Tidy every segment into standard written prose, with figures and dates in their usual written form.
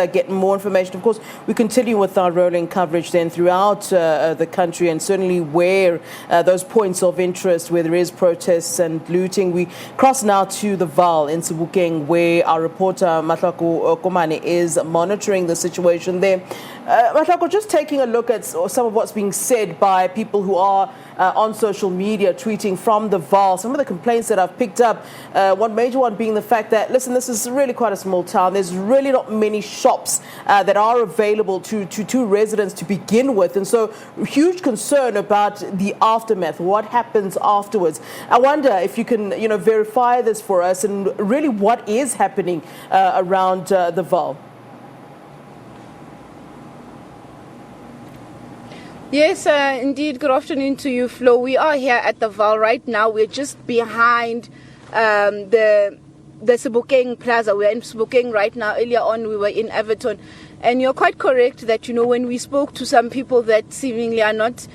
Get more information. Of course, we continue with our rolling coverage then throughout the country, and certainly where those points of interest where there is protests and looting. We cross now to the Vaal in Sebokeng, where our reporter Mahlako Komane is monitoring the situation there. Mahlako, just taking a look at some of what's being said by people who are on social media, tweeting from the Vaal. Some of the complaints that I've picked up, one major one being the fact that, listen, this is really quite a small town. There's really not many shops that are available to residents to begin with. And so huge concern about the aftermath, what happens afterwards. I wonder if you can, verify this for us and really what is happening around the Vaal. Yes, indeed. Good afternoon to you, Flo. We are here at the Vaal right now. We're just behind the Sebokeng Plaza. We're in Sebokeng right now. Earlier on, we were in Everton. And you're quite correct that, when we spoke to some people that seemingly are not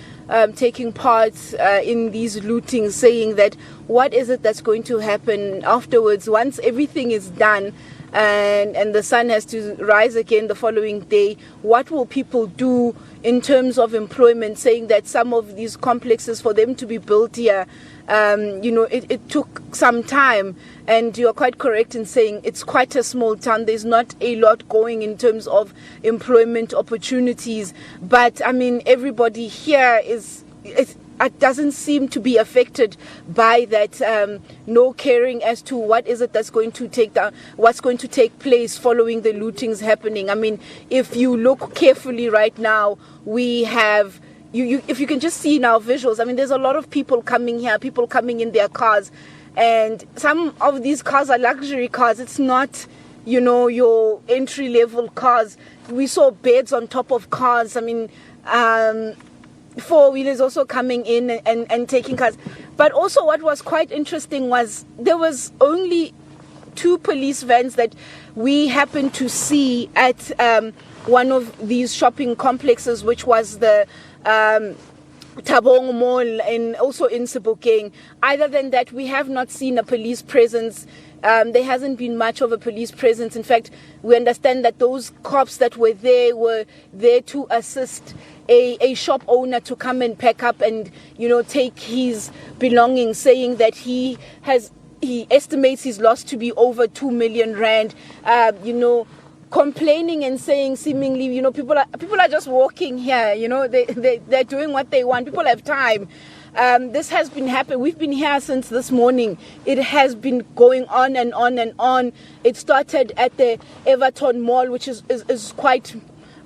taking part in these lootings, saying that what is it that's going to happen afterwards once everything is done and the sun has to rise again the following day, what will people do in terms of employment, saying that some of these complexes, for them to be built here, it took some time. And you're quite correct in saying it's quite a small town. There's not a lot going in terms of employment opportunities. But, everybody here it doesn't seem to be affected by that, no caring as to what is it that's going to take down, what's going to take place following the lootings happening. If you look carefully right now, we have, if you can just see in our visuals, there's a lot of people coming here, people coming in their cars. And some of these cars are luxury cars. It's not, your entry-level cars. We saw beds on top of cars. Four-wheelers also coming in and taking cars. But also what was quite interesting was there was only 2 police vans that we happened to see at one of these shopping complexes, which was the Tabong Mall, and also in Sebokeng. Other than that, we have not seen a police presence. There hasn't been much of a police presence. In fact, we understand that those cops that were there to assist a shop owner to come and pack up and, take his belongings, saying that he estimates his loss to be over 2 million rand, complaining and saying seemingly, people are just walking here, they're doing what they want. People have time. This has been happening. We've been here since this morning. It has been going on and on and on. It started at the Everton Mall, which is quite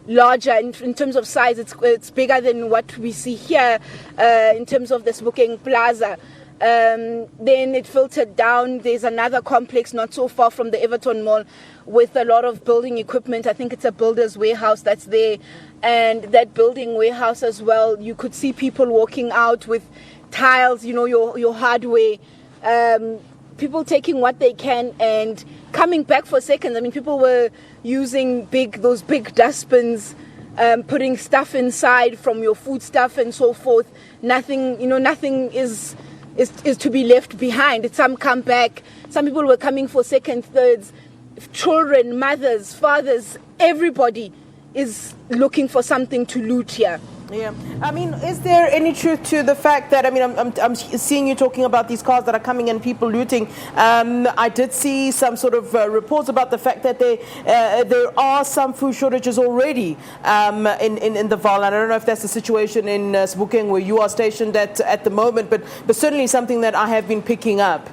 larger in terms of size. It's bigger than what we see here in terms of the Sebokeng Plaza. Then it filtered down. There's another complex not so far from the Everton Mall with a lot of building equipment. I think it's a builder's warehouse that's there. And that building warehouse as well, you could see people walking out with tiles, your hardware, people taking what they can and coming back for seconds. People were using those big dustbins, putting stuff inside from your food stuff and so forth. Nothing is to be left behind. Some come back. Some people were coming for second, thirds. Children, mothers, fathers, everybody is looking for something to loot here. Yeah. Is there any truth to the fact that, I'm seeing you talking about these cars that are coming and people looting. I did see some sort of reports about the fact that there are some food shortages already in the Vaal. And I don't know if that's the situation in Sebokeng where you are stationed at the moment, but certainly something that I have been picking up.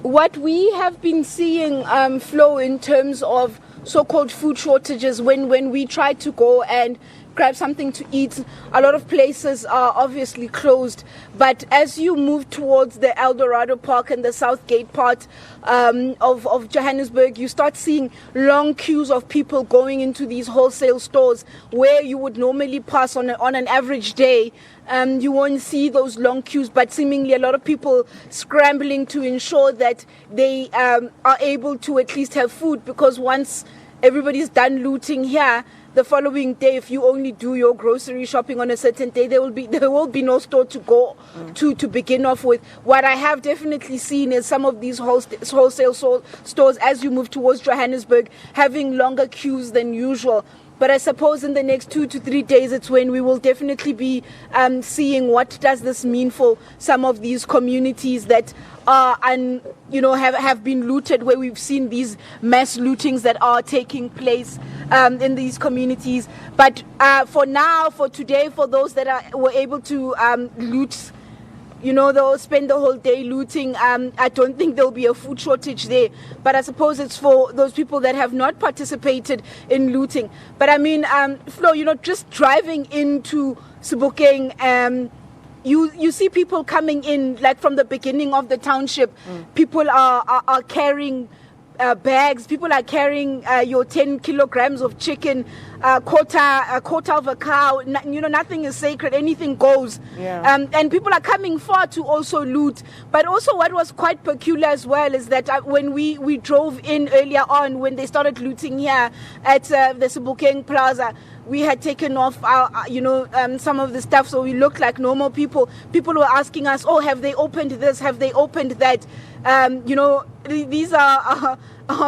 What we have been seeing, Flo, in terms of so-called food shortages, when we try to go and grab something to eat, a lot of places are obviously closed. But as you move towards the Eldorado Park and the Southgate part of Johannesburg, you start seeing long queues of people going into these wholesale stores where you would normally pass on an average day. You won't see those long queues, but seemingly a lot of people scrambling to ensure that they are able to at least have food, because once everybody's done looting here, the following day, if you only do your grocery shopping on a certain day, there will be no store to go to begin off with. What I have definitely seen is some of these wholesale stores, as you move towards Johannesburg, having longer queues than usual. But I suppose in the next 2 to 3 days, it's when we will definitely be seeing what does this mean for some of these communities that are, have been looted, where we've seen these mass lootings that are taking place in these communities. But for now, for today, for those that were able to loot, they'll spend the whole day looting. I don't think there'll be a food shortage there. But I suppose it's for those people that have not participated in looting. But I mean, Flo, just driving into Sebokeng, you see people coming in, like from the beginning of the township. People are carrying bags. People are carrying your 10 kilograms of chicken, quarter of a cow. Nothing is sacred. Anything goes. Yeah. And people are coming far to also loot. But also what was quite peculiar as well is that when we drove in earlier on, when they started looting here at the Sebokeng Plaza, we had taken off our, some of the stuff, so we looked like normal people. People were asking us, oh, have they opened this? Have they opened that? These are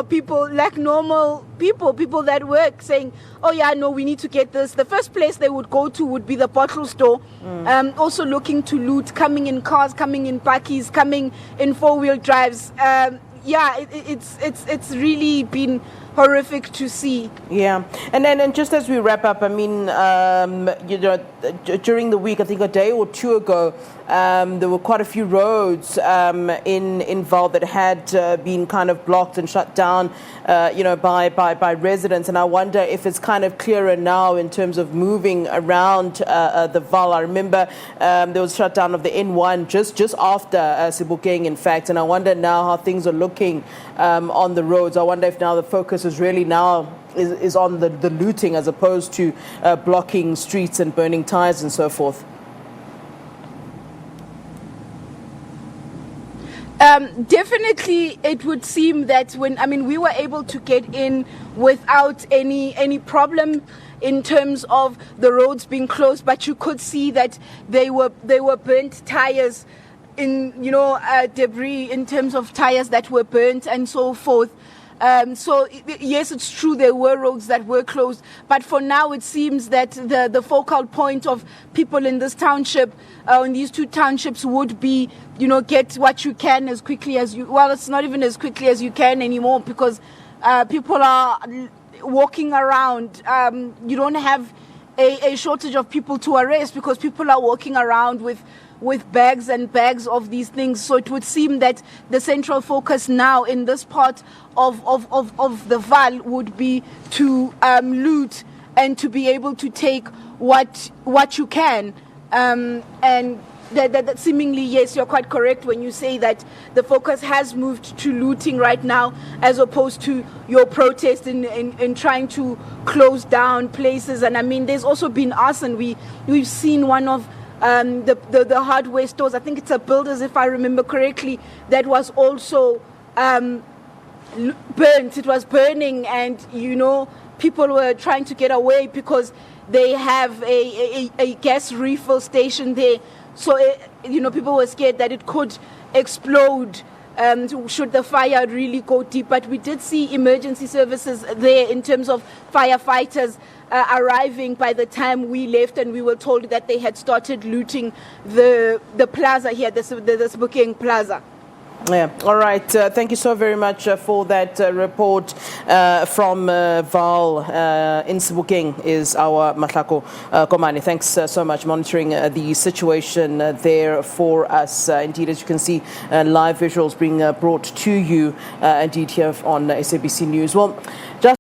people like normal people that work, saying, oh yeah, no, we need to get this. The first place they would go to would be the bottle store, also looking to loot, coming in cars, coming in bakkies, coming in four-wheel drives. It's really been horrific to see. Yeah, and just as we wrap up, I mean, during the week, I think a day or two ago, there were quite a few roads in Vaal that had been kind of blocked and shut down, by residents. And I wonder if it's kind of clearer now in terms of moving around the Vaal. I remember there was shutdown of the N1 just after Sebokeng, in fact. And I wonder now how things are looking on the roads. I wonder if now the focus is really now is on the looting as opposed to blocking streets and burning tires and so forth. Definitely, it would seem that we were able to get in without any problem in terms of the roads being closed, but you could see that they were burnt tires, in debris in terms of tires that were burnt and so forth. So yes, it's true there were roads that were closed, but for now it seems that the focal point of people in this township, in these two townships, would be, get what you can as quickly as you. Well, it's not even as quickly as you can anymore, because people are walking around. You don't have a shortage of people to arrest, because people are walking around with bags and bags of these things. So it would seem that the central focus now in this part of the Vaal would be to loot and to be able to take what you can. And that seemingly, yes, you're quite correct when you say that the focus has moved to looting right now, as opposed to your protest in trying to close down places. And I mean, there's also been arson. We've seen one of the hardware stores, I think it's a Builders, if I remember correctly, that was also burnt. It was burning, and people were trying to get away because they have a gas refill station there. So people were scared that it could explode should the fire really go deep. But we did see emergency services there in terms of firefighters arriving by the time we left, and we were told that they had started looting the plaza here, the Sebokeng Plaza. Yeah. All right. Thank you so very much for that report from Vaal in Sebokeng. Is our Mahlako Komane. Thanks so much, monitoring the situation there for us. Indeed, as you can see, live visuals being brought to you indeed here on SABC News. Well, just